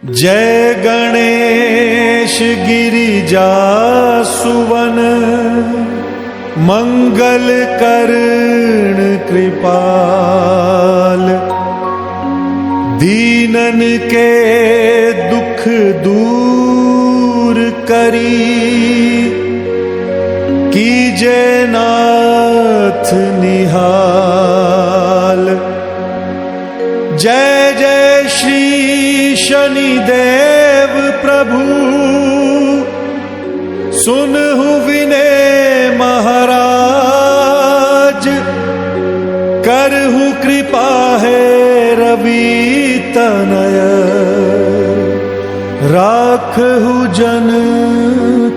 जय गणेश गिरिजा सुवन, मंगल कर्ण कृपाल। दीनन के दुख दूर करी, कीजे नाथ निहाल। जय जय श्री शनिदेव प्रभु, सुनहु विनय महाराज। करहु कृपा है रवि तनय, राखहु जन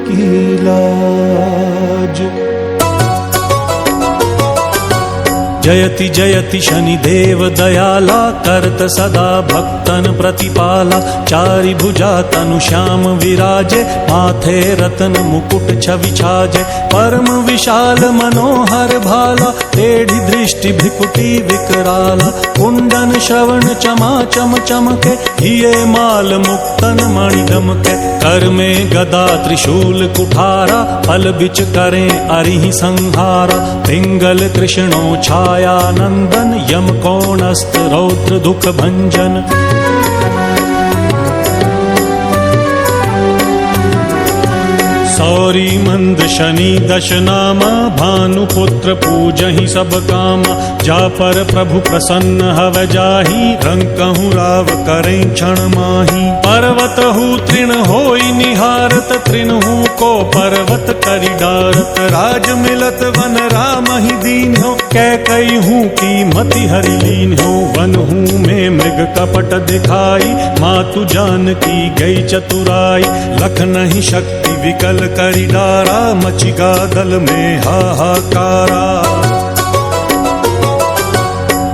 की लाज। जयति जयति शनिदेव दयाला, करत सदा भक्तन प्रतिपाला। चारि भुजा तनु श्याम विराजे, माथे रतन मुकुट छवि छाजे। परम विशाल मनोहर भाला, टेढ़ी दृष्टि भ्रिकुटी विकराला। कुंडन श्रवण चमा चम चमके, हिये माल मुक्तन मणि दमके। कर में गदा त्रिशूल कुठारा, फल बिच करें अरिहि संहारा। पिंगल कृष्णो छाया नंदन, यम कोणस्थ रौद्र दुख भंजन। सौरी मंद शनि दश नामा, भानुपुत्र पूजहि सब कामा। जा पर प्रभु प्रसन्न हव जाहि, रंकहु राव करें क्षण माहि। पर्वत हु तृण होई निहारत, तृणहु को पर्वत करि डारत। राज मिलत वन राम ही दीन हो, कैकई हूँ की मति हरि लीन हो। वन हूँ में मृग कपट दिखाई, मातु जानकी गई चतुराई। लख नहीं शक्ति विकल करि डारा, मचिका दल में हाहाकारा।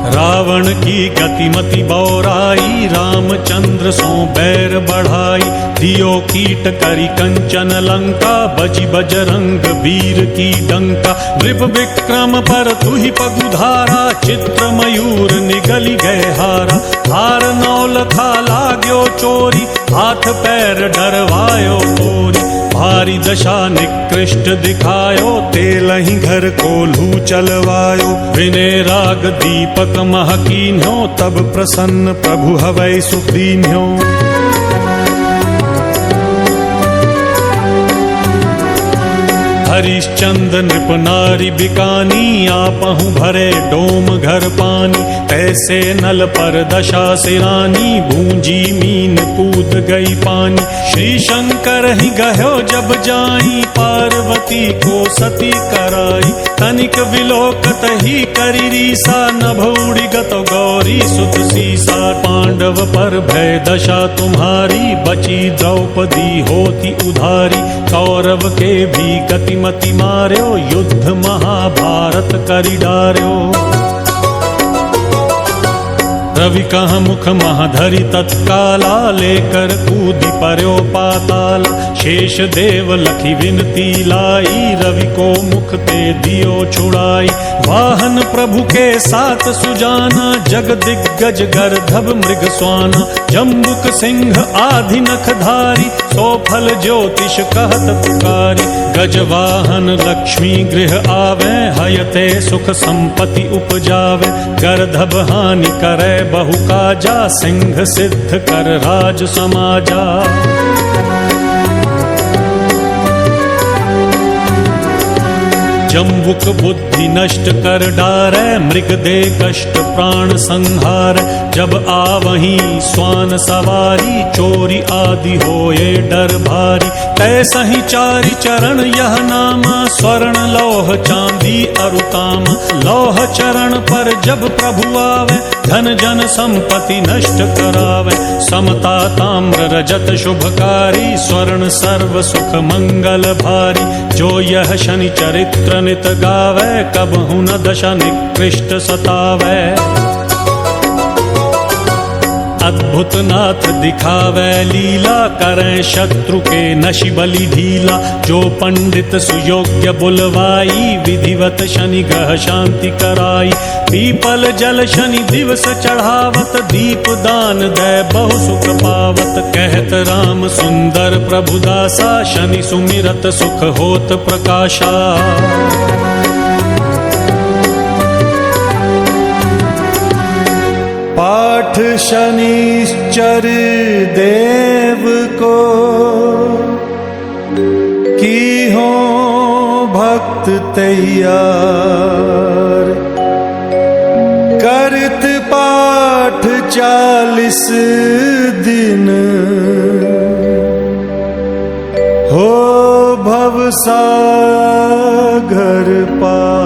रावण की गतिमति बौराई, रामचंद्र सो बैर बढ़ाई। दियो कीट करी कंचन लंका, बजि बजरंग वीर की डंका। नृप विक्रम पर तुहि पगुधारा, चित्र मयूर निगली गए हारा। हार नौल खा लाग्यो चोरी, हाथ पैर डरवायो तोरी। भारी दशा निकृष्ट दिखायो, तेलहि घर कोल्हू चलवायो। विनय राग दीपक महकीन्यो, तब प्रसन्न प्रभु हवै सुदीन्यो। हरिश्चंद्र नृप नारी बिकानी, आपहु भरे डोम घर पानी। कैसे नल पर दशा सिरानी, भूंजी मीन कूद गई पानी। श्री शंकर ही गयो जब जाई, पार्वती को सती कराई। तनिक विलोकत ही करी रीसा, नभौड़ी गत गौरी सुत सीसा। पांडव पर भय दशा तुम्हारी, बची द्रौपदी होती उधारी। कौरव के भी गतिमति मार्यो, युद्ध महाभारत करि डार्यो। रवि कह मुख महाधरि तत्काला, लेकर कूदि पर्यो पाताल। शेष देव लखी विनती लाई, रवि को मुख ते दियो छुड़ाई। वाहन प्रभु के साथ सुजाना, जग दिग्गज गर्दभ मृग स्वाना। जम्बुक सिंह आधि नखधारी, सो फल ज्योतिष कहत पुकारी। गजवाहन लक्ष्मी गृह आवे, हयते सुख संपत्ति उपजावे। गर्दभ हानि करे बहु काजा, सिंह सिद्ध कर राज समाजा। जम्बुक बुद्धि नष्ट कर डारै, मृग दे कष्ट प्राण संहार। जब आवहीं स्वान सवारी, चोरी आदि होए डर भारी। तैसहि चारि चरण यह नामा, स्वर्ण लौह चांदी अरुतामा। लौह चरण पर जब प्रभु आवे, धन जन संपत्ति नष्ट करावे। समता ताम्र रजत शुभकारी, स्वर्ण सर्व सुख मंगल भारी। जो यह शनि चरित्र नित गावे, कबहु न दशा निकृष्ट सतावे। अद्भुत नाथ दिखावै लीला, करें शत्रु के नशि बलि ढीला। जो पंडित सुयोग्य बुलवाई, विधिवत शनि ग्रह शांति कराई। पीपल जल शनि दिवस चढ़ावत, दीप दान दे बहु सुख पावत। कहत राम सुंदर प्रभु दासा, शनि सुमिरत सुख होत प्रकाशा। पाठ शनिश्चर देव को, की हो भक्त तैयार। करत पाठ 40 दिन, हो भवसागर पार।